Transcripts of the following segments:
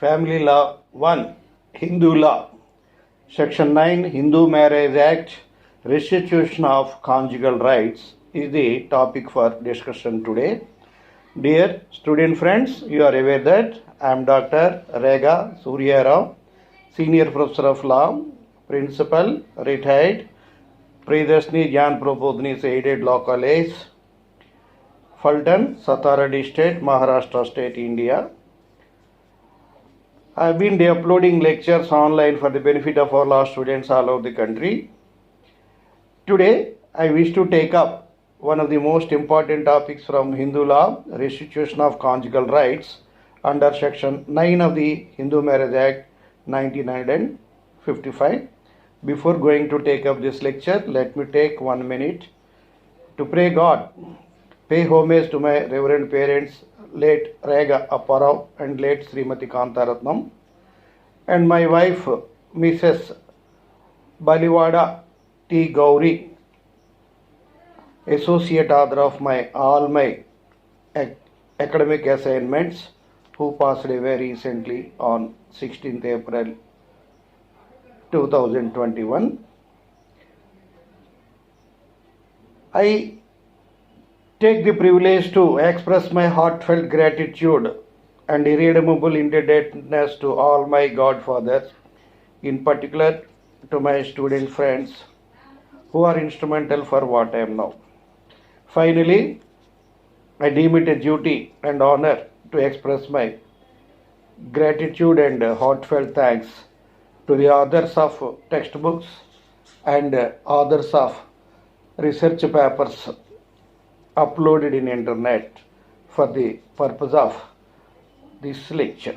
Family Law 1. Hindu Law. Section 9 Hindu Marriage Act Restitution of Conjugal Rights is the topic for discussion today. Dear student friends, you are aware that I am Dr. Rega Surya Rao, Senior Professor of Law, Principal, Retired, Priyadarshini Jnana Prabodhini's Aided Law College, Fulton, Satara District, Maharashtra State, India. I have been uploading lectures online for the benefit of our law students all over the country. Today, I wish to take up one of the most important topics from Hindu law, restitution of conjugal rights under section 9 of the Hindu Marriage Act 1955. Before going to take up this lecture, let me take 1 minute to pray God, pay homage to my reverend parents, late Rega Apparao and late Srimati Kantaratnam, and my wife, Mrs. Balivada T. Gauri, associate author of all my academic assignments, who passed away recently on 16th April 2021. I take the privilege to express my heartfelt gratitude and irredeemable indebtedness to all my godfathers, in particular to my student friends who are instrumental for what I am now. Finally, I deem it a duty and honor to express my gratitude and heartfelt thanks to the authors of textbooks and authors of research papers uploaded in internet for the purpose of this lecture.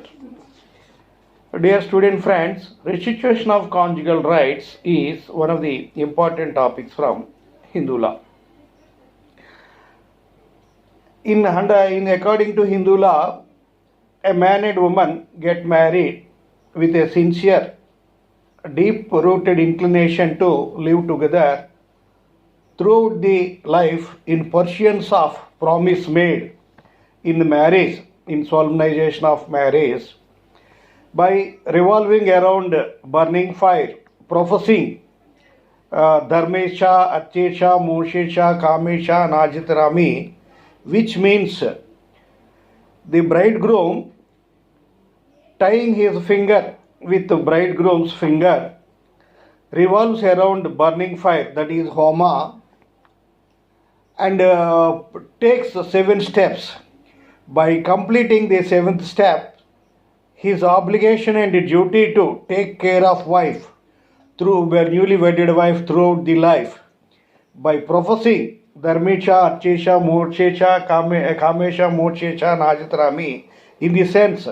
Dear student friends, restitution of conjugal rights is one of the important topics from Hindu law. According to Hindu law, a man and woman get married with a sincere, deep-rooted inclination to live together throughout the life in pursuance of promise made in marriage, in solemnization of marriage, by revolving around burning fire, professing Dharmesha, Atyesha, Moshesha, Kamesha, Najitarami, which means the bridegroom tying his finger with the bridegroom's finger revolves around burning fire, that is Homa, and takes 7 steps. By completing the 7th step, his obligation and duty to take care of wife through newly wedded wife throughout the life by professing Dharmecha, Archesha, Mokshecha, Kamesha, Mokshecha, Najitarami, in the sense,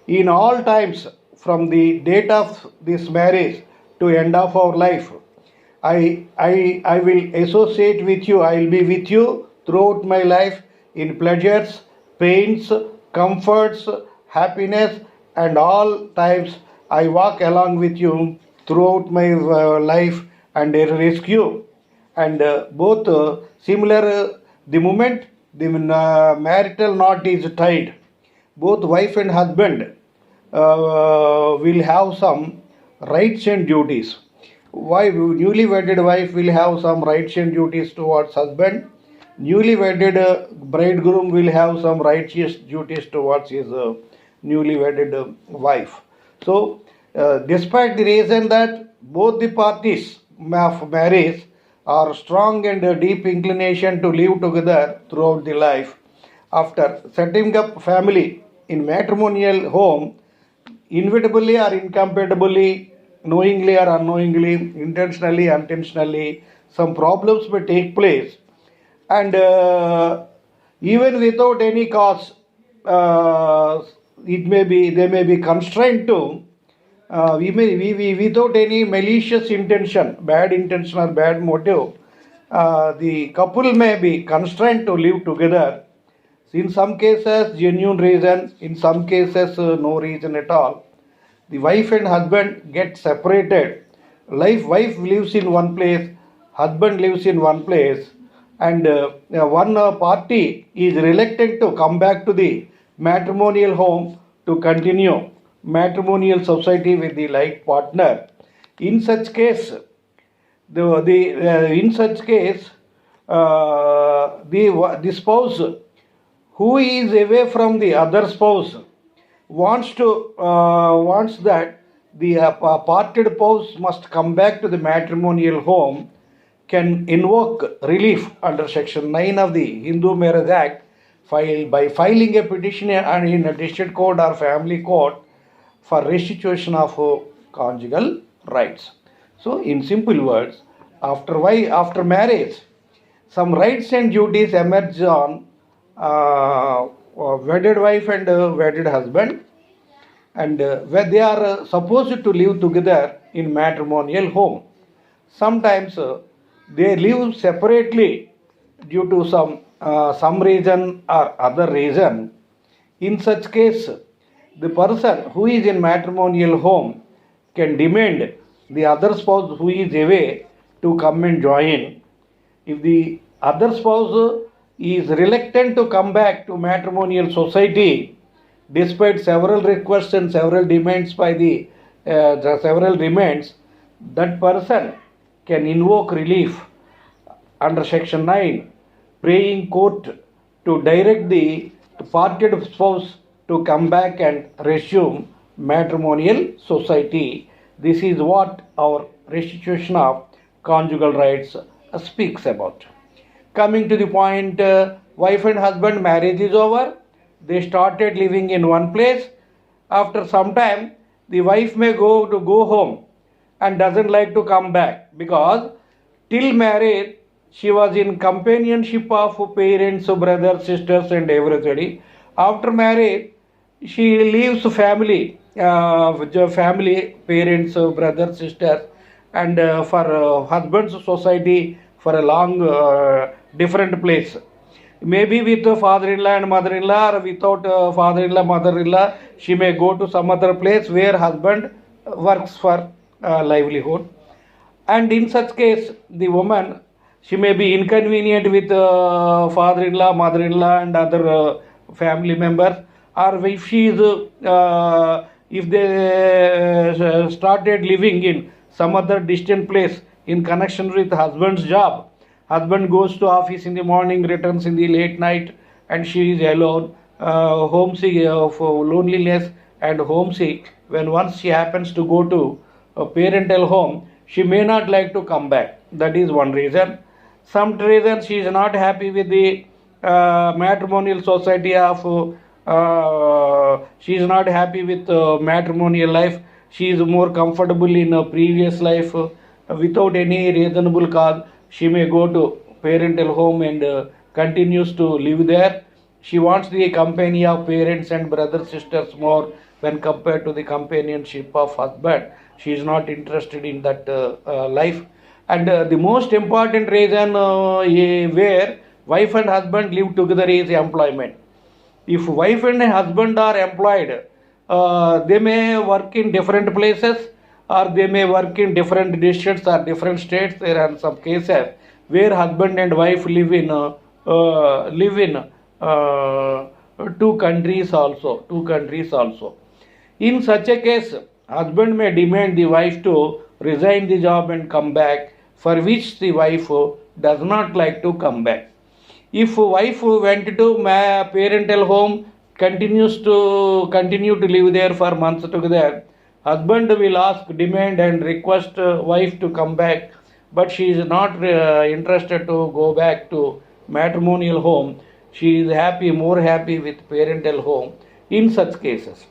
in all times from the date of this marriage to end of our life, I will associate with you, I will be with you throughout my life in pleasures, pains, comforts, happiness, and all times I walk along with you throughout my life and rescue. And both similar, the moment the marital knot is tied, both wife and husband will have some rights and duties. Newly wedded wife will have some rights and duties towards husband. Newly wedded bridegroom will have some righteous duties towards his newly wedded wife. So, despite the reason that both the parties of marriage are strong and deep inclination to live together throughout the life, after setting up family in matrimonial home, inevitably or incompatibly, knowingly or unknowingly, intentionally, unintentionally, some problems may take place, and even without any cause, they may be constrained to, without any malicious intention, bad intention or bad motive, the couple may be constrained to live together. In some cases, genuine reason, in some cases, no reason at all. The wife and husband get separated. Wife lives in one place, husband lives in one place, and one party is reluctant to come back to the matrimonial home to continue matrimonial society with the life partner. In such case, in such case, the spouse who is away from the other spouse wants that the parted spouse must come back to the matrimonial home, can invoke relief under Section 9 of the Hindu Marriage Act by filing a petition in a district court or family court for restitution of conjugal rights. So, in simple words, after marriage, some rights and duties emerge on wedded wife and wedded husband, and where they are supposed to live together in matrimonial home. Sometimes they live separately due to some reason or other reason. In such case, the person who is in matrimonial home can demand the other spouse who is away to come and join. If the other spouse is reluctant to come back to matrimonial society, despite several requests and several demands by the several demands, that person can invoke relief under Section 9, praying court to direct the parted spouse to come back and resume matrimonial society. This is what our restitution of conjugal rights speaks about. Coming to the point, wife and husband marriage is over. They started living in one place. After some time, the wife may go home and doesn't like to come back, because till marriage she was in companionship of parents, brothers, sisters, and everybody. After marriage, she leaves family, parents, brothers, sisters, and for husband's society for a long different place. Maybe with father-in-law and mother-in-law, or without father-in-law, mother-in-law, she may go to some other place where husband works for livelihood. And in such case, the woman, she may be inconvenient with father-in-law, mother-in-law, and other family members. Or if she is, if they started living in some other distant place in connection with husband's job, husband goes to office in the morning, returns in the late night, and she is alone, homesick of loneliness and homesick. When once she happens to go to a parental home, she may not like to come back. That is one reason. Some reason she is not happy with the matrimonial society of, she is not happy with matrimonial life. She is more comfortable in a previous life. Without any reasonable cause, she may go to parental home and continues to live there. She wants the company of parents and brothers, sisters more when compared to the companionship of husband. She is not interested in that life. And the most important reason where wife and husband live together is employment. If wife and husband are employed, they may work in different places, or they may work in different districts or different states. There are some cases where husband and wife live in two countries also. In such a case, husband may demand the wife to resign the job and come back, for which the wife does not like to come back. If wife went to parental home, continue to live there for months together, husband will demand and request wife to come back, but she is not interested to go back to matrimonial home. She is more happy with parental home. In such cases,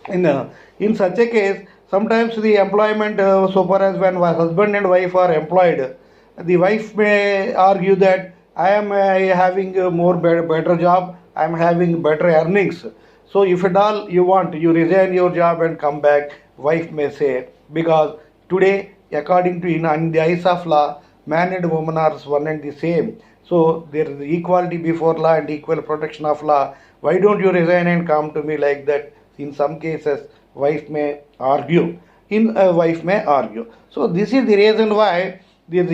in such a case, sometimes the employment, so far as when husband and wife are employed, the wife may argue that I am having a better job, I am having better earnings. So if at all you want, you resign your job and come back, wife may say, because today, according to in the eyes of law, man and woman are one and the same. So there is equality before law and equal protection of law. Why don't you resign and come to me like that? In some cases, wife may argue. So this is the reason why there is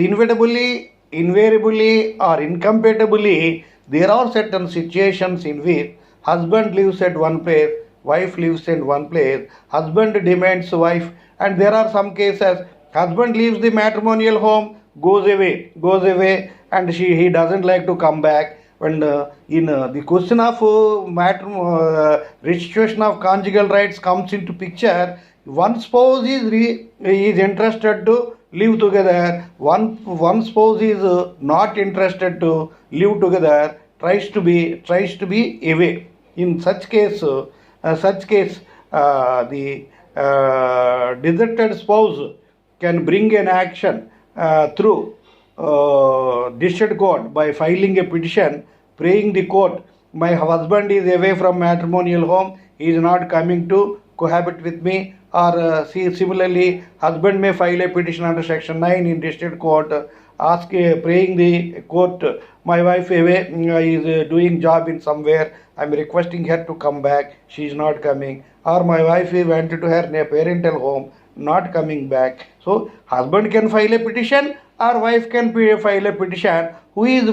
invariably or incompatibly, there are certain situations in which husband lives at one place, wife lives in one place, husband demands wife, and there are some cases husband leaves the matrimonial home, goes away, and he doesn't like to come back. And in the question of restitution of conjugal rights comes into picture. One spouse is interested to live together. One spouse is not interested to live together. Tries to be away. In such case, the deserted spouse can bring an action through district court by filing a petition, praying the court, my husband is away from matrimonial home, he is not coming to cohabit with me. Or similarly, husband may file a petition under section 9 in district court, praying the court, my wife away is doing job in somewhere, I am requesting her to come back, she is not coming. Or my wife went to her parental home, not coming back. So husband can file a petition, or wife can file a petition. Who is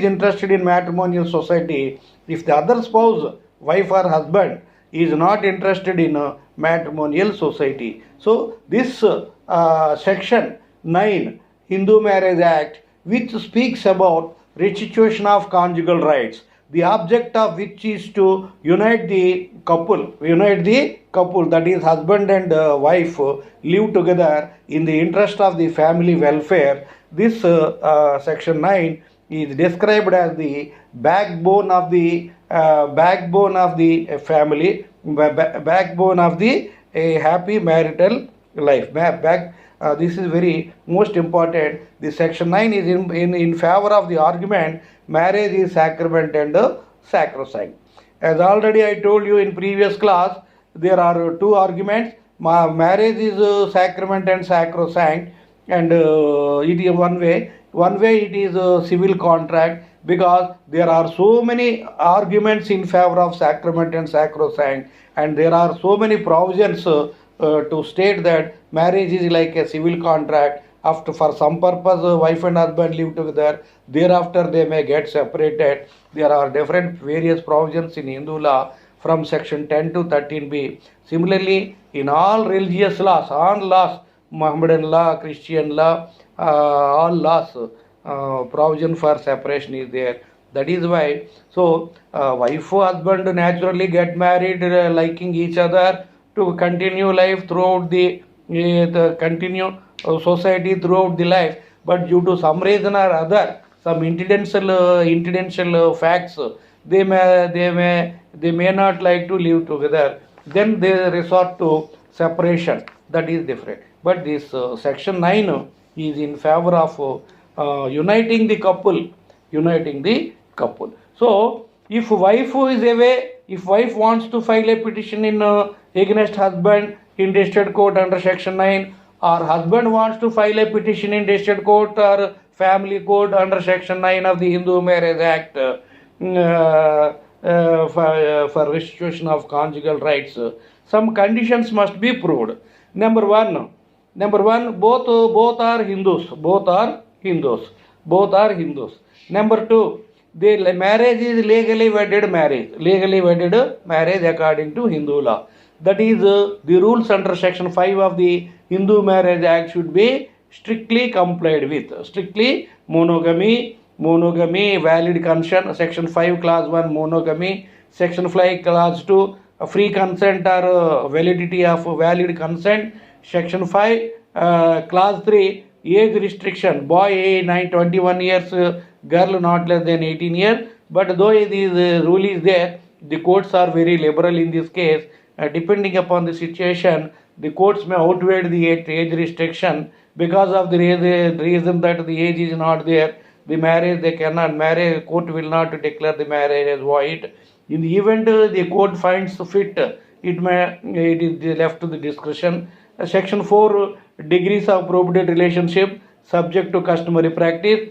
interested in matrimonial society? If the other spouse, wife or husband, is not interested in a matrimonial society. So this section 9 Hindu Marriage Act, which speaks about restitution of conjugal rights, the object of which is to unite the couple, that is husband and wife, live together in the interest of the family welfare. This section 9 is described as the backbone of the family, backbone of the happy marital life. This is very most important. The section 9 is in favor of the argument marriage is sacrament and sacrosanct. As already I told you in previous class, there are two arguments. Marriage is sacrament and sacrosanct, and it is one way it is a civil contract, because there are so many arguments in favor of sacrament and sacrosanct, and there are so many provisions to state that marriage is like a civil contract. After, for some purpose, wife and husband live together, thereafter they may get separated. There are different various provisions in Hindu law from section 10 to 13b. Similarly, in all religious laws, Muhammadan law, Christian law, all laws, provision for separation is there. That is why, so wife or husband naturally get married, liking each other, to continue life throughout the continue society throughout the life. But due to some reason or other, some incidental facts, they may not like to live together. Then they resort to separation. That is different. But this section 9 is in favor of uniting the couple. So if wife is away, if wife wants to file a petition in against husband in district court under section 9, or husband wants to file a petition in district court or family court under section 9 of the Hindu Marriage Act for restitution of conjugal rights, some conditions must be proved. Number one, both are Hindus. Number two, the marriage is legally wedded marriage according to Hindu law. That is, the rules under section 5 of the Hindu Marriage Act should be strictly complied with. Strictly monogamy, valid consent, section 5 clause 1 monogamy, section 5 clause 2 free consent or validity of valid consent, section 5 clause 3 age restriction, boy 21 years, girl not less than 18 years. But though this rule is there, the courts are very liberal in this case. Depending upon the situation, the courts may outweigh the age restriction. Because of the reason that the age is not there, the marriage they cannot marry, court will not declare the marriage as void. In the event the court finds fit, it is left to the discretion. Section 4 degrees of prohibited relationship subject to customary practice.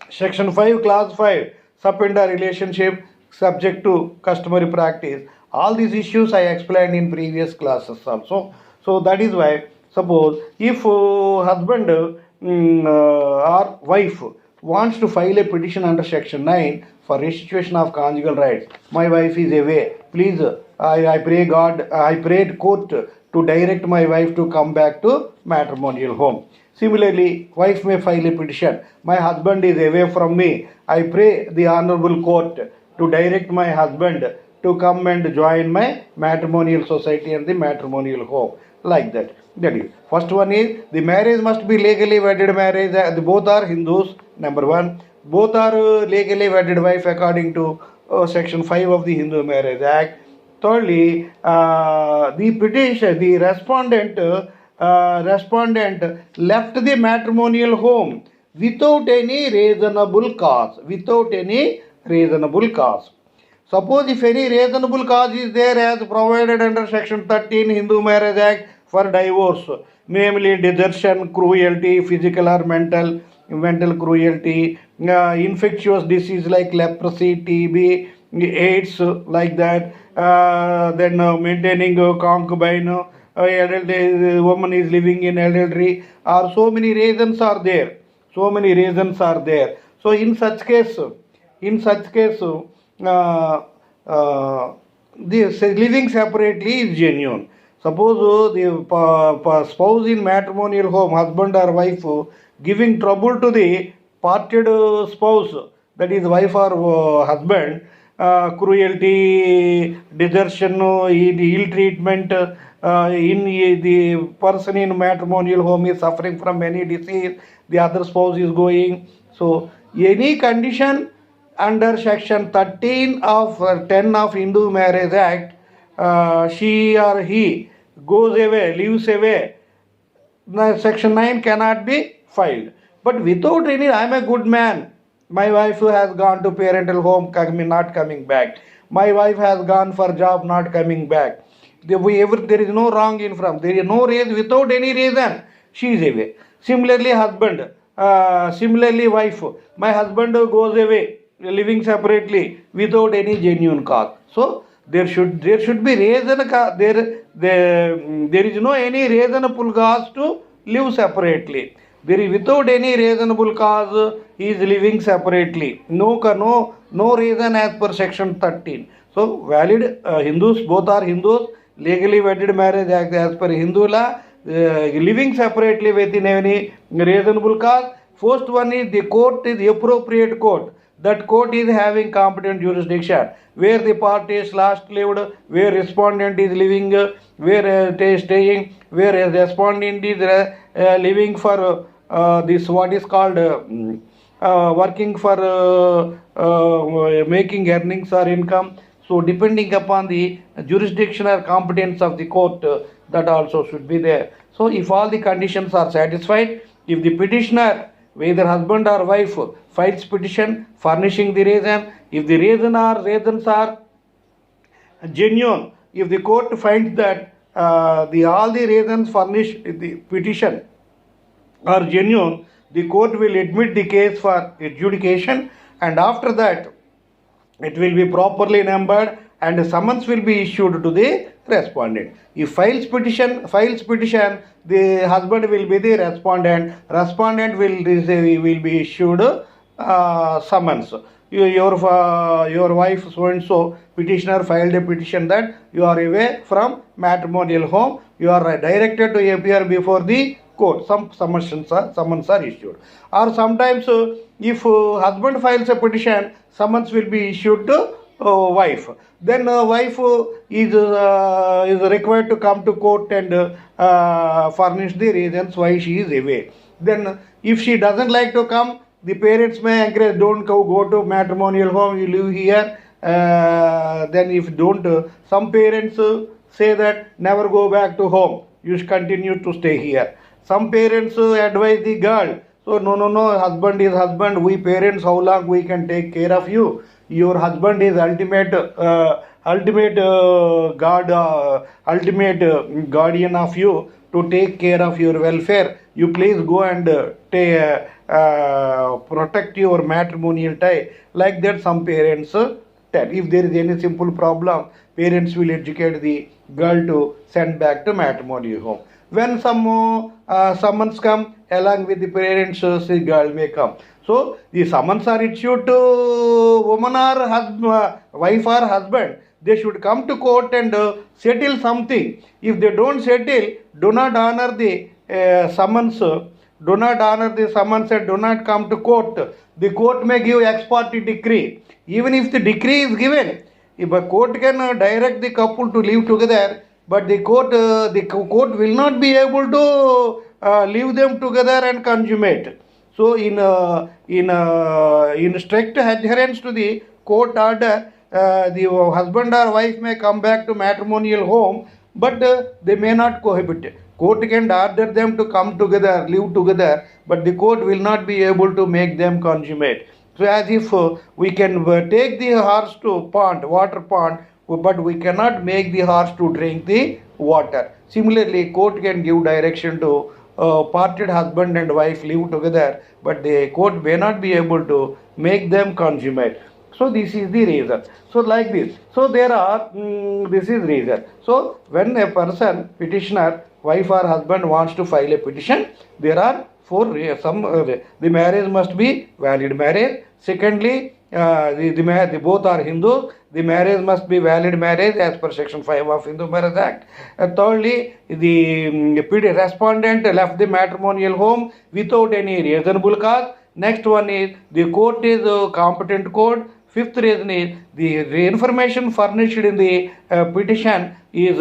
Section 5 clause 5 subtender relationship subject to customary practice. All these issues I explained in previous classes also. So that is why, suppose if husband or wife wants to file a petition under section 9 for restitution of conjugal rights, my wife is away, please I pray God, I prayed court to direct my wife to come back to matrimonial home. Similarly, wife may file a petition. My husband is away from me. I pray the honorable court to direct my husband to come and join my matrimonial society and the matrimonial home. Like that. That is. First one is the marriage must be legally wedded marriage. Both are Hindus. Number one. Both are legally wedded wife according to section 5 of the Hindu Marriage Act. Thirdly, the petition, the respondent left the matrimonial home without any reasonable cause. Without any reasonable cause. Suppose if any reasonable cause is there as provided under section 13 Hindu Marriage Act for divorce, namely desertion, cruelty, physical or mental cruelty, infectious disease like leprosy, TB, AIDS, like that, then maintaining concubine, woman is living in adultery, or so many reasons are there. So many reasons are there. So in such case, the living separately is genuine. Suppose the spouse in matrimonial home, husband or wife, giving trouble to the parted spouse, that is wife or husband, cruelty, desertion, ill treatment, in the person in matrimonial home is suffering from any disease, the other spouse is going. So any condition under section 13 of 10 of Hindu Marriage Act, she or he goes away, leaves away, section 9 cannot be filed. But without any, I am a good man, my wife has gone to parental home, not coming back. My wife has gone for job, not coming back. There is no wrong in from. There is no reason, without any reason, she is away. Similarly, husband, similarly, wife. My husband goes away, living separately without any genuine cause. So there should be reason. There is no any reasonable cause to live separately. There is without any reasonable cause he is living separately. No reason as per section 13. So valid Hindus, both are Hindus. Legally wedded marriage as per Hindu law, living separately within any reasonable cause. First one is the court is the appropriate court. That court is having competent jurisdiction, where the party is last lived, where respondent is living, where they is staying, where respondent is living for this what is called working for making earnings or income. So depending upon the jurisdiction or competence of the court, that also should be there. So if all the conditions are satisfied, if the petitioner, whether husband or wife, files petition furnishing the reason, if the reasons are genuine, if the court finds that all the reasons furnished the petition are genuine, the court will admit the case for adjudication, and after that it will be properly numbered and a summons will be issued to the respondent. If files petition, the husband will be the respondent. Respondent will be issued summons. Your wife so and so petitioner filed a petition that you are away from matrimonial home. You are directed to appear before the court. Some summons are issued. Or sometimes if husband files a petition, summons will be issued to wife. Then wife is required to come to court and furnish the reasons why she is away. Then if she doesn't like to come, the parents may encourage, don't go to matrimonial home, you live here. Then if don't, some parents say that never go back to home, you should continue to stay here. Some parents advise the girl, so no, husband is husband, we parents, how long we can take care of you? Your husband is ultimate guardian of you to take care of your welfare. You please go and protect your matrimonial tie. Like that some parents tell. If there is any simple problem, parents will educate the girl to send back to matrimonial home. When some summons come along with the parents, the girl may come. So the summons are issued to woman or wife or husband. they should come to court and settle something. If they don't settle, do not honor the summons. Do not honor the summons and do not come to court. The court may give ex parte decree. Even if the decree is given, if a court can direct the couple to live together, but the court will not be able to leave them together and consummate. So, in strict adherence to the court order, the husband or wife may come back to matrimonial home, but they may not cohabit. Court can order them to come together, live together, but the court will not be able to make them consummate. So, as if we can take the horse to pond, water pond, but we cannot make the horse to drink the water. Similarly, court can give direction to parted husband and wife live together, but the court may not be able to make them consummate. So this is the reason. So like this. So there are, this is reason. So when a person, petitioner, wife or husband wants to file a petition, there are the marriage must be valid marriage. Secondly, both are Hindu. The marriage must be valid marriage as per section 5 of Hindu Marriage Act. Thirdly, the respondent left the matrimonial home without any reasonable cause. Next one is the court is a competent court. Fifth reason is the information furnished in the petition is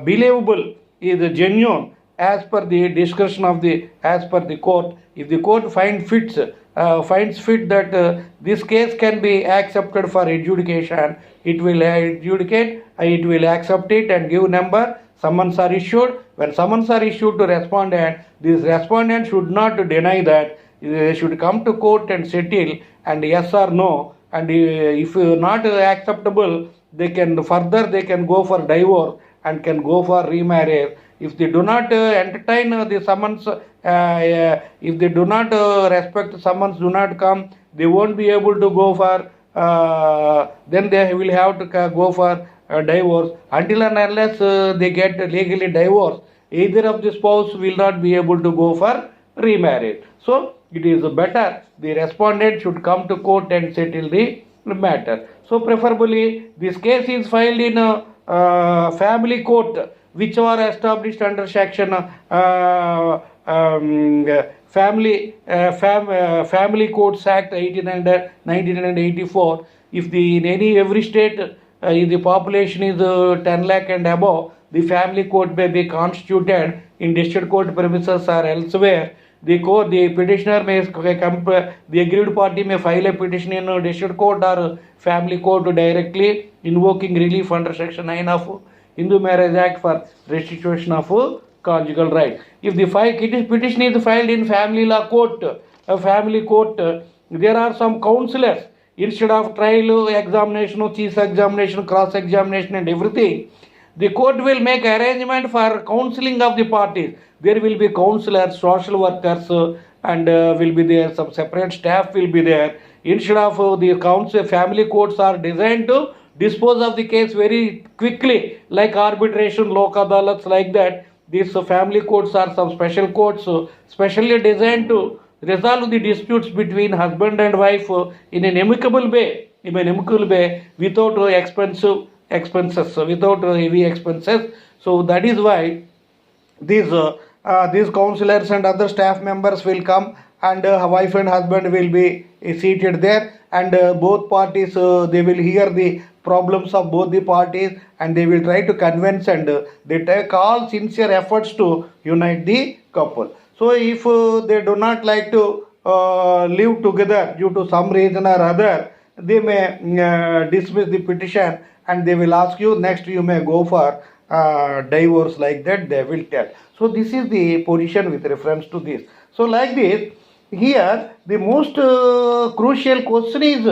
believable, is genuine as per the discussion of as per the court. If the court finds fit that this case can be accepted for adjudication, it will adjudicate, it will accept it and give number. Summons are issued. When summons are issued to respondent, this respondent should not deny that. They should come to court and settle, and yes or no, and if not acceptable, they can go for divorce and can go for remarriage. If they do not entertain the summons, if they do not respect the summons, do not come, they won't be able to go for, then they will have to go for divorce. Until and unless they get legally divorced, either of the spouse will not be able to go for remarriage. So, it is better the respondent should come to court and settle the matter. So, preferably, this case is filed in a family court, which are established under section Family Courts Act 1984. If in every state the population is 10 lakh and above, the family court may be constituted in district court premises or elsewhere. The petitioner may the aggrieved party may file a petition in district court or family court directly, invoking relief under section 9 of Hindu Marriage Act for restitution of conjugal right. If the petition is filed in family law court, family court, there are some counselors. Instead of trial, examination, chief examination, cross examination and everything, the court will make arrangement for counseling of the parties. There will be counselors, social workers, and will be there, some separate staff will be there. Instead of the counsel, family courts are designed to dispose of the case very quickly, like arbitration, lok adalats, like that. These family courts are some special courts specially designed to resolve the disputes between husband and wife in an amicable way, without expenses, without heavy expenses. So that is why these counselors and other staff members will come, and wife and husband will be seated there, and both parties they will hear the problems of both the parties, and they will try to convince, and they take all sincere efforts to unite the couple. So if they do not like to live together due to some reason or other, they may dismiss the petition, and they will ask you, next you may go for divorce, like that they will tell. So this is the position with reference to this. So like this, here the most crucial question is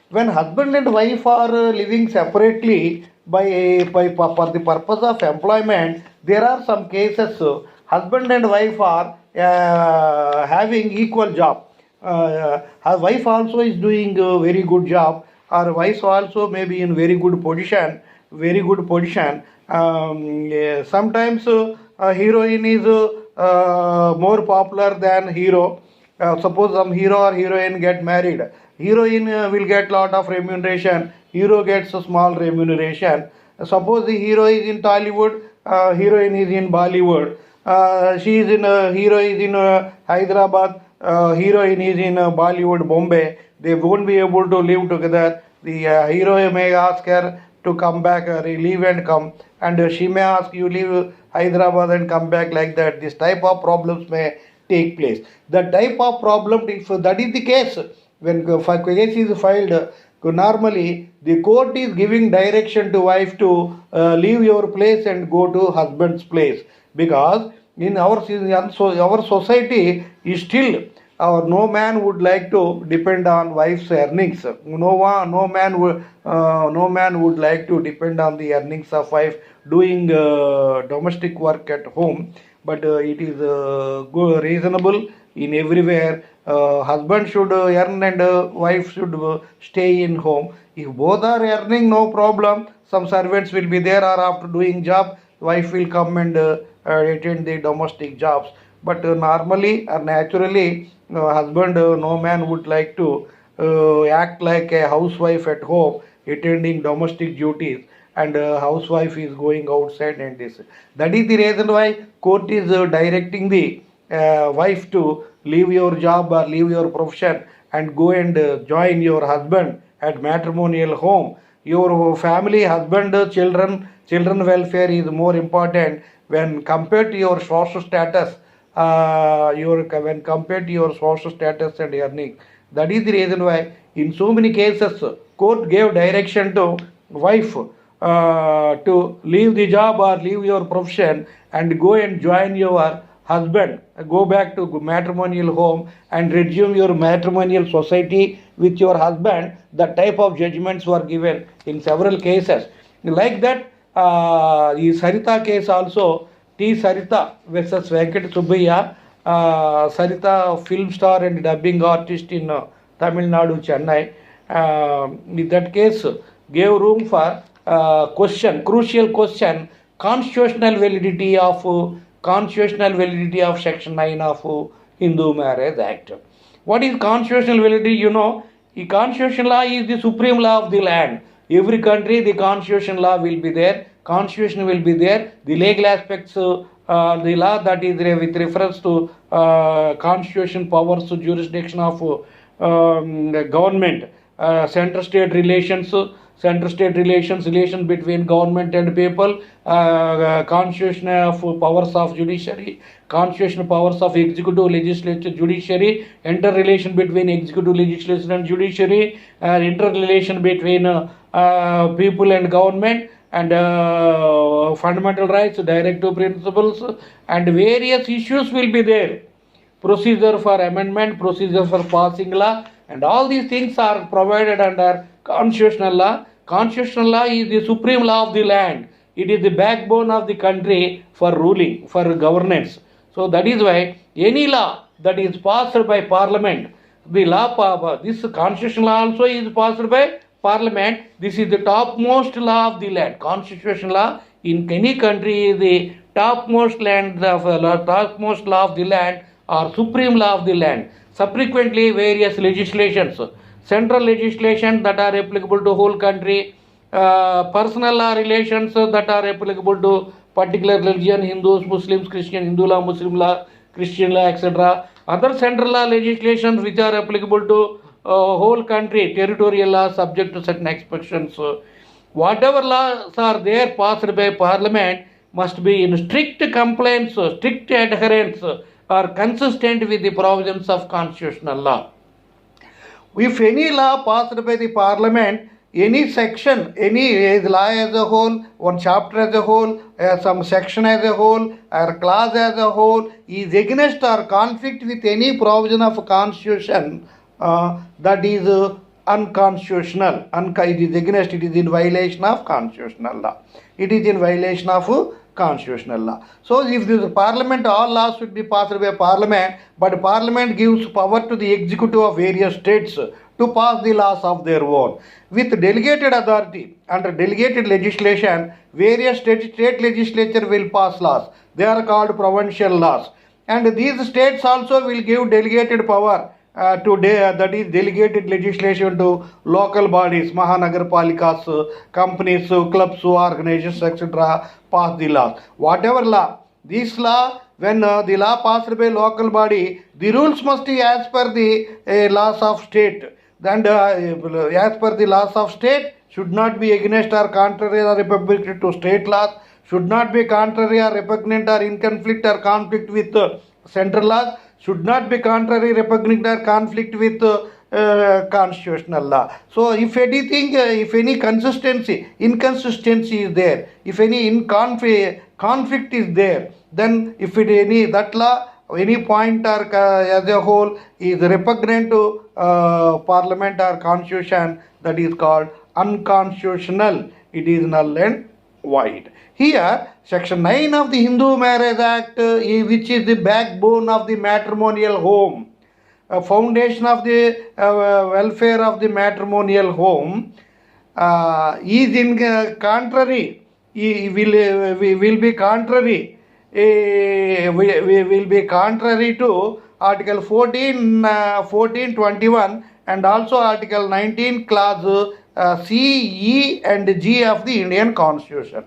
when husband and wife are living separately for the purpose of employment, there are some cases husband and wife are having equal job. Her wife also is doing a very good job, or wife also may be in very good position. Sometimes heroine is more popular than hero. Suppose some hero or heroine get married. Heroine will get lot of remuneration. Hero gets a small remuneration. Suppose the hero is in Tollywood, heroine is in Bollywood. She is in hero is in Hyderabad, heroine is in Bollywood, Bombay. They won't be able to live together. The hero may ask her to come back, leave and come, and she may ask you leave Hyderabad and come back, like that. This type of problems may take place. The type of problem, if that is the case, when case is filed, normally the court is giving direction to wife to leave your place and go to husband's place, because in our society is still no man would like to depend on wife's earnings. No man would like to depend on the earnings of wife doing domestic work at home. But it is reasonable in everywhere. Husband should earn and wife should stay in home. If both are earning, no problem. Some servants will be there, or after doing job, wife will come and attend the domestic jobs. But normally or naturally, husband, no man would like to act like a housewife at home, attending domestic duties, and housewife is going outside and this. That is the reason why court is directing the wife to leave your job or leave your profession and go and join your husband at matrimonial home. Your family, husband, children welfare is more important when compared to your social status. When compared to your social status and earning. That is the reason why in so many cases court gave direction to wife to leave the job or leave your profession and go and join your husband, go back to matrimonial home and resume your matrimonial society with your husband. That type of judgments were given in several cases. Like that, the Sarita case also, T. Sarita versus Venkat Subbaiah. Sarita, film star and dubbing artist in Tamil Nadu, Chennai. In that case, gave room for crucial question, constitutional validity of Section 9 of Hindu Marriage Act. What is constitutional validity? You know, the constitutional law is the supreme law of the land. Every country, the constitution law will be there. Constitution will be there. The legal aspects, the law that is there with reference to constitution powers, jurisdiction of government, center-state relations, relation between government and people, constitution of powers of judiciary, constitutional powers of executive, legislature, judiciary, interrelation between executive, legislature and judiciary, interrelation between people and government, and fundamental rights, directive principles, and various issues will be there. Procedure for amendment, procedure for passing law, and all these things are provided under constitutional law. Constitutional law is the supreme law of the land. It is the backbone of the country for ruling, for governance. So that is why any law that is passed by parliament, this constitutional law also is passed by parliament. This is the topmost law of the land. Constitutional law in any country is the topmost law of the land or supreme law of the land. Subsequently, various legislations, central legislation that are applicable to whole country, personal law relations that are applicable to particular religion, Hindus, Muslims, Christian, Hindu law, Muslim law, Christian law, etc. Other central law legislations which are applicable to whole country, territorial law subject to certain exceptions. Whatever laws are there passed by parliament must be in strict compliance, strict adherence, or consistent with the provisions of constitutional law. If any law passed by the parliament, any section, any law as a whole, one chapter as a whole, some section as a whole, or clause as a whole, is against or conflict with any provision of constitution, that is unconstitutional. It is against, it is in violation of constitutional law. It is in violation of constitutional law. So if this parliament, all laws should be passed by parliament, but parliament gives power to the executive of various states to pass the laws of their own. With delegated authority, under delegated legislation, various state legislature will pass laws. They are called provincial laws. and these states also will give delegated power that is delegated legislation to local bodies, Mahanagarpalikas, companies, clubs, organizations, etc. pass the laws. Whatever law, this law, when the law passed by local body, the rules must be as per the laws of state. And as per the laws of state, should not be against or contrary or repugnant to state laws, should not be contrary or repugnant or in conflict or conflict with central laws, should not be contrary, repugnant or conflict with constitutional law. So if anything, if any inconsistency is there, if any conflict is there, then if it any that law, any point or as a whole is repugnant to parliament or constitution, that is called unconstitutional. It is null and void. Here, Section 9 of the Hindu Marriage Act, which is the backbone of the matrimonial home, foundation of the welfare of the matrimonial home, is in contrary, will be contrary, will be contrary to Article 14, 21 and also Article 19, Clause C, E and G of the Indian Constitution.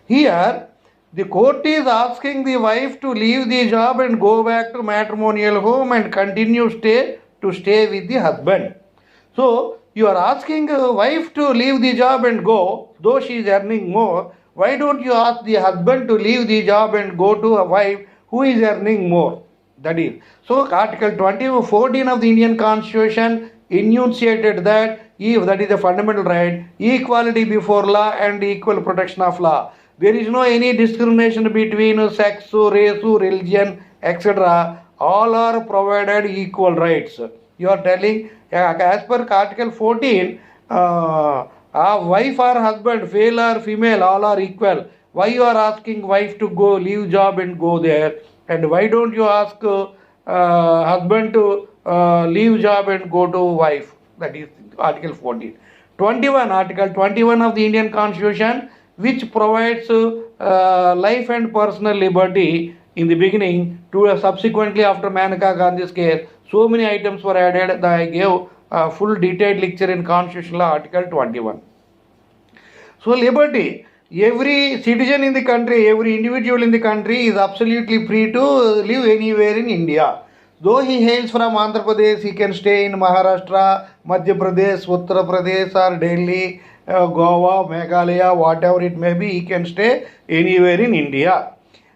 Here, the court is asking the wife to leave the job and go back to matrimonial home and continue stay with the husband. So, you are asking a wife to leave the job and go, though she is earning more. Why don't you ask the husband to leave the job and go to a wife who is earning more? That is. So, Article 14 of the Indian Constitution enunciated that that is a fundamental right, equality before law and equal protection of law. There is no any discrimination between sex, race, religion, etc. All are provided equal rights. You are telling, as per Article 14, wife or husband, male or female, all are equal. Why you are asking wife to go leave job and go there? And why don't you ask husband to leave job and go to wife? That is Article 14. 21, Article 21 of the Indian Constitution, which provides life and personal liberty in the beginning, to subsequently after Maneka Gandhi's case, so many items were added that I gave a full detailed lecture in Constitutional Law, Article 21. So liberty, every citizen in the country, every individual in the country is absolutely free to live anywhere in India. Though he hails from Andhra Pradesh, he can stay in Maharashtra, Madhya Pradesh, Uttar Pradesh or Delhi, Goa, Meghalaya, whatever it may be, he can stay anywhere in India.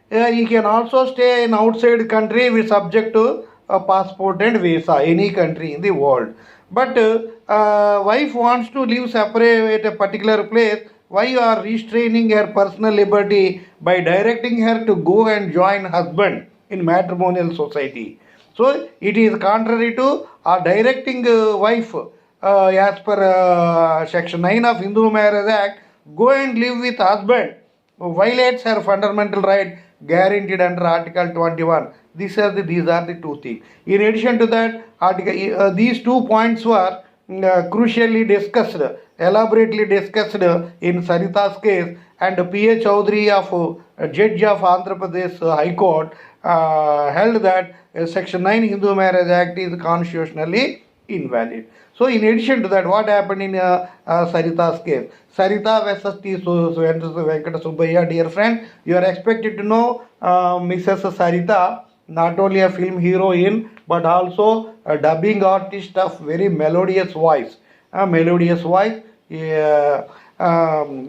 He can also stay in outside country with subject to passport and visa, any country in the world. But wife wants to live separate at a particular place. Why you are restraining her personal liberty by directing her to go and join husband in matrimonial society? So it is contrary to directing wife as per Section 9 of Hindu Marriage Act, go and live with husband, violates her fundamental right guaranteed under Article 21. These are the two things. In addition to that, these 2 points were crucially discussed, elaborately discussed in Sarita's case, and P.A. Chaudhary, judge of Andhra Pradesh High Court, held that Section 9 Hindu Marriage Act is constitutionally invalid. So in addition to that, what happened in Sarita's case? Sarita versus T. Venkata Subbaiah, dear friend, you are expected to know Mrs. Sarita, not only a film heroine, but also a dubbing artist of very melodious voice.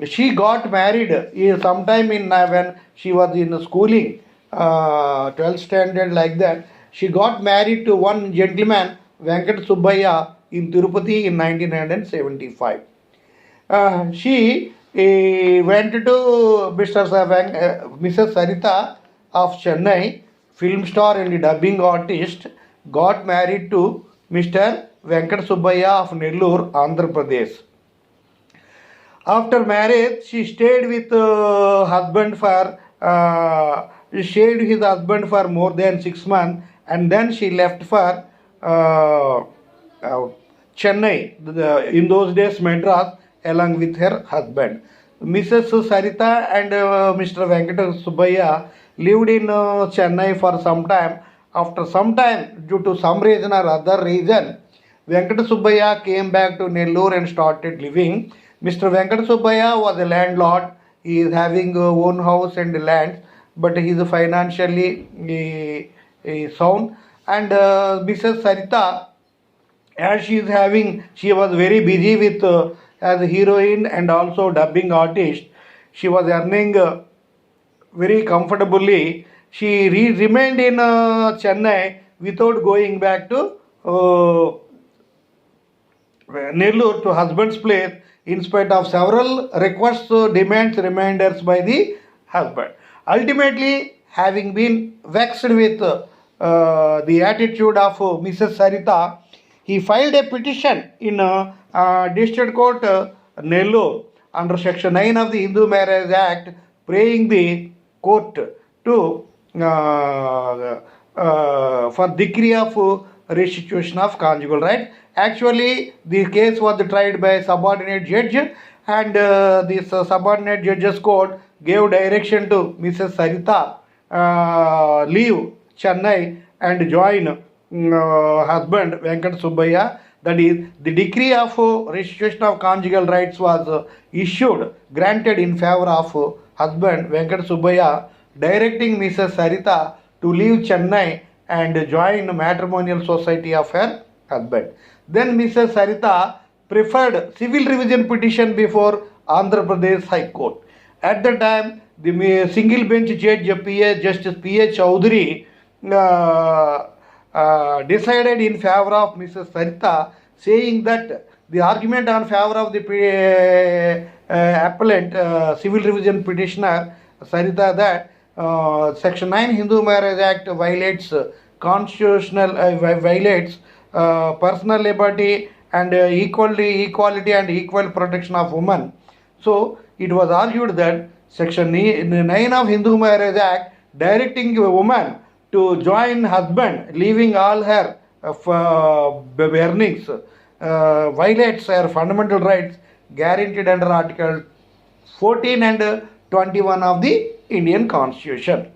She got married sometime when she was in schooling, 12th standard like that. She got married to one gentleman, Venkata Subbaiah, in Tirupati in 1975. She went to Mrs. Sarita of Chennai, film star and dubbing artist, got married to Mr. Venkata Subbaiah of Nellore, Andhra Pradesh. After marriage, she stayed with his husband for more than 6 months, and then she left for Chennai, in those days Madras, along with her husband. Mrs. Sarita and Mr. Venkata Subbaya lived in Chennai for some time. After some time, due to some reason or other reason, Venkata Subbaya came back to Nellore and started living. Mr. Venkata Subbaya was a landlord. He is having own house and land, but he is financially sound. And Mrs. Sarita, as she was very busy with as a heroine and also dubbing artist. She was earning very comfortably. She remained in Chennai without going back to Nellore to husband's place in spite of several requests, demands, reminders by the husband. Ultimately, having been vexed with the attitude of Mrs. Sarita, he filed a petition in District Court Nellore under Section 9 of the Hindu Marriage Act, praying the court to for decree of restitution of conjugal right. Actually, the case was tried by a subordinate judge, and this subordinate judge's court gave direction to Mrs. Sarita leave Chennai and join husband Venkat Subbaya. That is, the decree of restitution of conjugal rights was issued, granted in favor of husband Venkat Subbaya, directing Mrs. Sarita to leave Chennai and join matrimonial society of her husband. Then Mrs. Sarita preferred civil revision petition before Andhra Pradesh High Court. At the time, the single bench judge Justice P.H. Chowdhury decided in favor of Mrs. Sarita, saying that the argument on favor of the appellant, civil revision petitioner Sarita, that Section 9 Hindu Marriage Act violates violates personal liberty and equality and equal protection of women. So it was argued that Section 9 of Hindu Marriage Act, directing a woman to join husband, leaving all her earnings, violates her fundamental rights guaranteed under Article 14 and 21 of the Indian Constitution.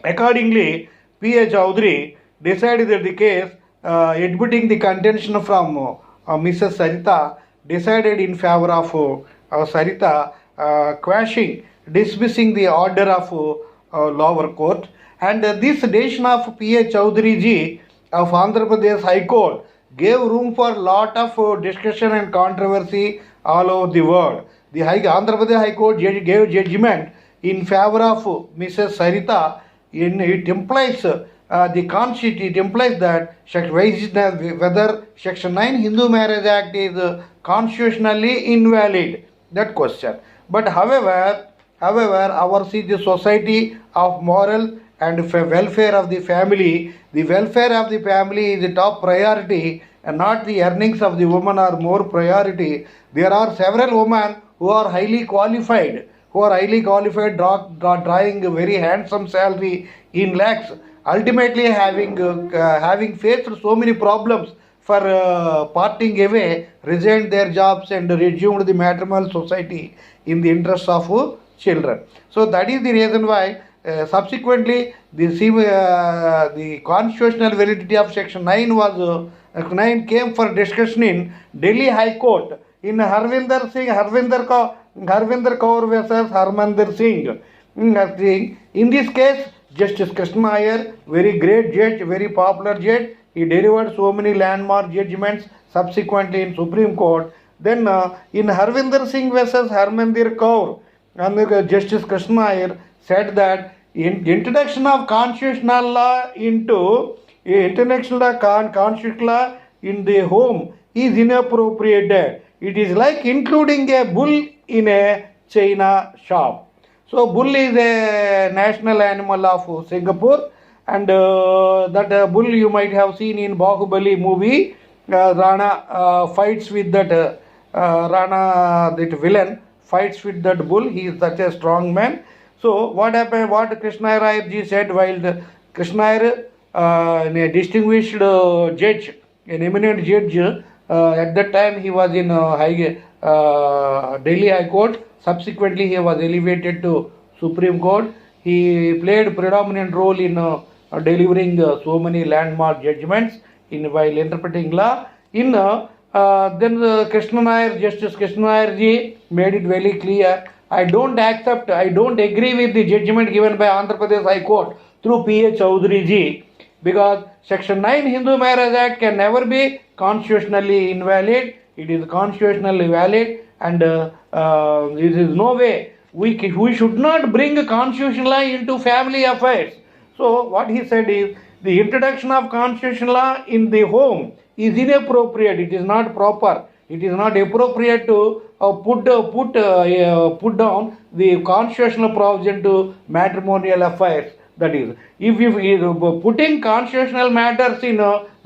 Accordingly, P.H. Chowdhury decided that the case, admitting the contention from Mrs. Sarita, decided in favor of Sarita, quashing, dismissing the order of lower court. And this decision of P.H. Chowdhury ji of Andhra Pradesh High Court gave room for lot of discussion and controversy all over the world. The Andhra Pradesh High Court gave judgment in favor of Mrs. Sarita. It implies it implies that whether Section 9 Hindu Marriage Act is constitutionally invalid. That question. But however, ours is the society of moral and welfare of the family. The welfare of the family is the top priority, and not the earnings of the woman are more priority. There are several women who are highly qualified, drawing a very handsome salary in lakhs, ultimately having faced so many problems for parting away, resigned their jobs and resumed the matrimonial society in the interest of children. So that is the reason why subsequently the constitutional validity of Section 9 was 9 came for discussion in Delhi High Court in Harvinder Kaur versus Harmandir Singh. In this case, Justice Krishna Iyer, very great judge, very popular judge, he delivered so many landmark judgments subsequently in Supreme Court. Then in Harvinder Singh versus Harmandir Kaur, and Justice Krishna Iyer said that in introduction of constitutional law into international constitutional law in the home is inappropriate. It is like including a bull in a China shop. So bull is a national animal of Singapore, and that bull you might have seen in Bahubali movie. Rana fights with that Rana, that villain fights with that bull. He is such a strong man. So what happened? What Krishna Iyer ji said, while the Krishna Iyer, a distinguished judge, an eminent judge, at that time he was in Delhi High Court. Subsequently, he was elevated to Supreme Court. He played predominant role in delivering so many landmark judgments in while interpreting law. In then Krishna Nair, Justice Krishna Nair ji made it very clear. I don't agree with the judgment given by Andhra Pradesh High Court through P.A. Chowdhury ji, because Section 9 Hindu Marriage Act can never be constitutionally invalid. It is constitutionally valid, and there is no way we should not bring a constitutional law into family affairs. So what he said is the introduction of constitutional law in the home is inappropriate. It is not proper. It is not appropriate to put down the constitutional provision to matrimonial affairs. That is, if putting constitutional matters in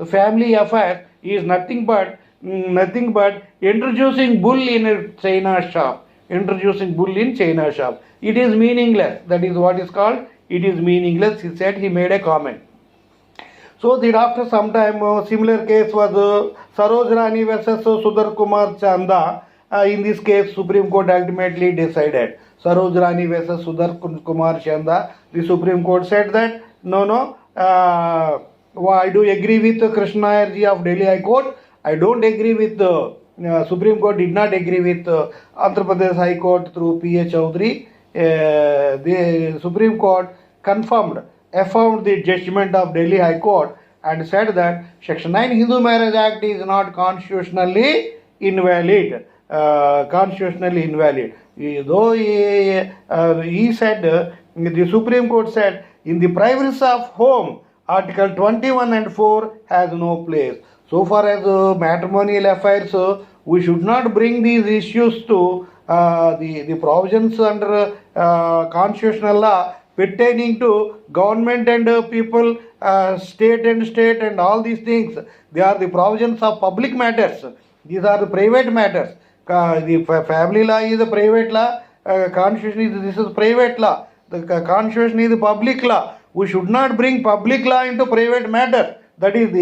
family affairs is nothing but introducing bull in a China shop. Introducing bull in China shop. It is meaningless. That is what is called. It is meaningless. He said, he made a comment. So that after some time, similar case was Saroj Rani versus Sudhar Kumar Chanda. In this case, Supreme Court ultimately decided. Saroj Rani versus Sudhar Kumar Chanda. The Supreme Court said that no, I do agree with Krishna Nair ji of Delhi High Court. I don't agree with Supreme Court did not agree with Andhra Pradesh High Court through P.A. Chowdhury. The Supreme Court affirmed the judgment of Delhi High Court and said that Section 9 Hindu Marriage Act is not constitutionally invalid. Constitutionally invalid. Though he said, the Supreme Court said, in the privacy of home, Article 21 and 4 has no place. So far as matrimonial affairs, we should not bring these issues to the provisions under constitutional law pertaining to government and people, state and all these things. They are the provisions of public matters. These are the private matters. The family law is a private law. Constitution is private law. The constitution is the public law. We should not bring public law into private matter. That is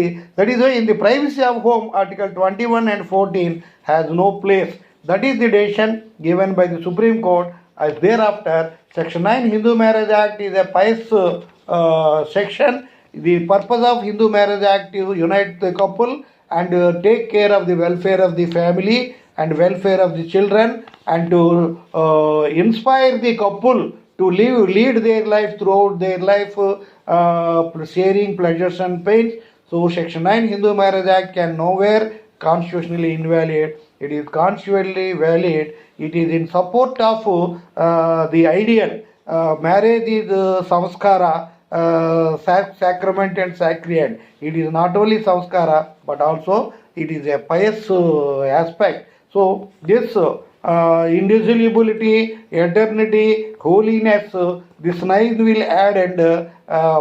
why in the privacy of home, Article 21 and 14 has no place. That is the decision given by the Supreme Court. As thereafter, Section 9 Hindu Marriage Act is a pious section. The purpose of Hindu Marriage Act is to unite the couple and take care of the welfare of the family and welfare of the children, and to inspire the couple to lead their life throughout their life, sharing pleasures and pains. So Section 9 Hindu Marriage Act can nowhere constitutionally invalid. It is constitutionally valid. It is in support of the ideal. Marriage is samskara, sacrament and sacred. It is not only samskara, but also it is a pious aspect. So this indissolubility, eternity, holiness, this 9 will add and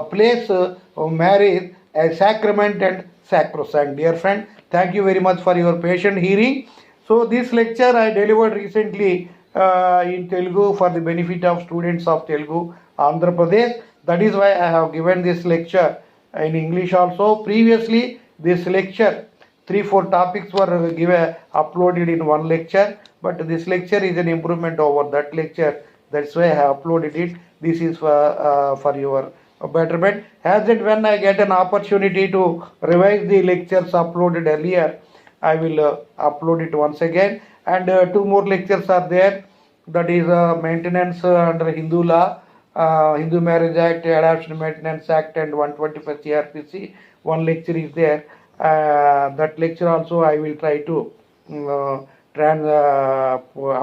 place marriage as sacrament and sacrosanct. Dear friend, thank you very much for your patient hearing. So this lecture I delivered recently in Telugu for the benefit of students of Telugu, Andhra Pradesh. That is why I have given this lecture in English also. Previously, this lecture, 3-4 topics were uploaded in one lecture, but this lecture is an improvement over that lecture. That's why I have uploaded it. This is for your betterment. As and when I get an opportunity to revise the lectures uploaded earlier, I will upload it once again. And 2 more lectures are there. That is maintenance under Hindu law, Hindu Marriage Act, Adoption Maintenance Act and 125 CRPC. One lecture is there. That lecture also I will try to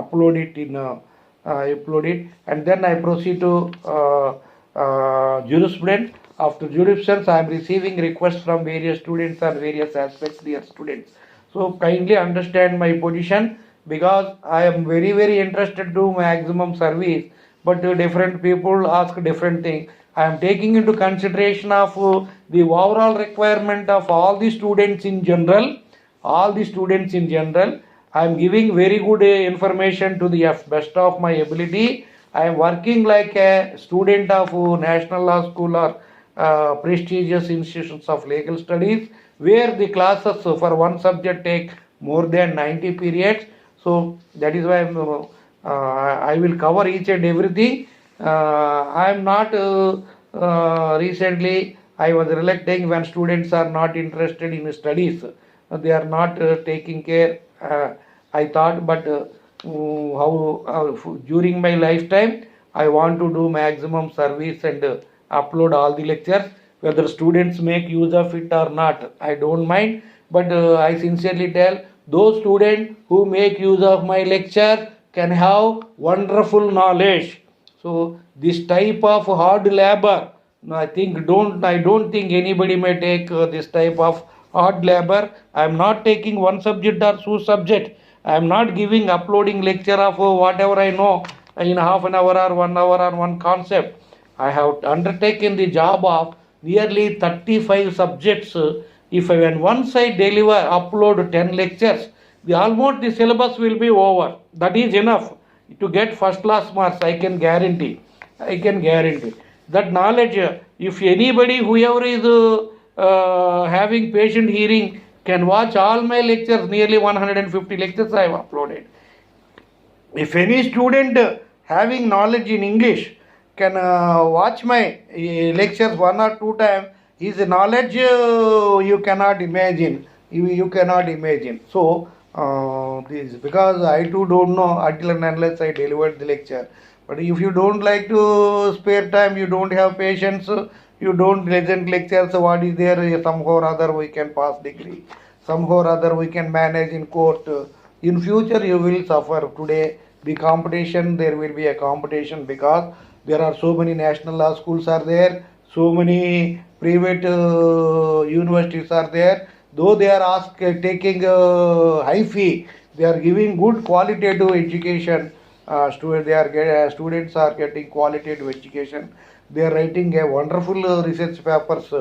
upload it, and then I proceed to jurisprudence. After jurisprudence, I am receiving requests from various students on various aspects, dear students. So kindly understand my position, because I am very, very interested to do maximum service, but different people ask different things. I am taking into consideration of the overall requirement of all the students in general. I am giving very good information to the best of my ability. I am working like a student of National Law School or prestigious institutions of legal studies, where the classes for one subject take more than 90 periods. So that is why I will cover each and everything. I am not recently. I was reluctant when students are not interested in studies. They are not taking care. I thought, but during my lifetime, I want to do maximum service and upload all the lectures. Whether students make use of it or not, I don't mind. But I sincerely tell those students who make use of my lecture can have wonderful knowledge. So this type of hard labor, I don't think anybody may take this type of hard labor. I am not taking one subject or two subject. I am not giving uploading lecture of whatever I know in half an hour or 1 hour on one concept. I have undertaken the job of nearly 35 subjects. If I, when once I deliver, upload 10 lectures, the almost the syllabus will be over. That is enough to get first class marks. I can guarantee. I can guarantee that knowledge. If anybody, whoever is having patient hearing, can watch all my lectures. Nearly 150 lectures I have uploaded. If any student having knowledge in English can watch my lectures 1 or 2 times, his knowledge you cannot imagine. You cannot imagine. So this because I too don't know until and unless I delivered the lecture. But if you don't like to spare time, you don't have patience, you don't listen lectures, what is there? Somehow or other we can pass degree. Somehow or other we can manage in court. In future you will suffer. Today the competition, there will be a competition because there are so many national law schools are there, so many private universities are there. Though they are taking high fee, they are giving good qualitative education. Students are getting qualitative education. They are writing a wonderful research papers.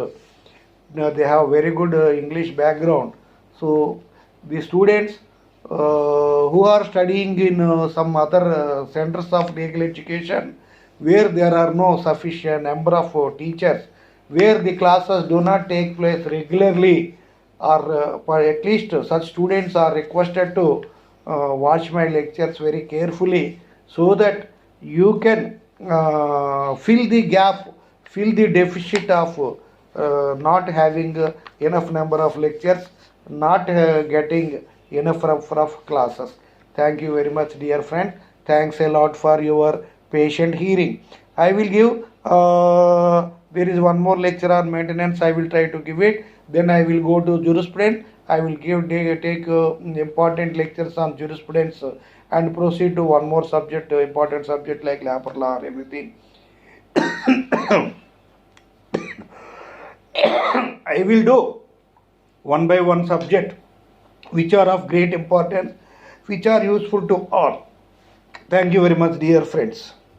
They have very good English background. So the students who are studying in some other centers of legal education, where there are no sufficient number of teachers, where the classes do not take place regularly, or at least such students are requested to watch my lectures very carefully, so that you can fill the gap, fill the deficit of not having enough number of lectures, not getting enough of classes. Thank you very much, dear friend. Thanks a lot for your patient hearing. I will give, there is one more lecture on maintenance. I will try to give it. Then I will go to jurisprudence. I will take important lectures on jurisprudence and proceed to one more subject, important subject like labor law or everything. I will do one by one subject which are of great importance, which are useful to all. Thank you very much, dear friends.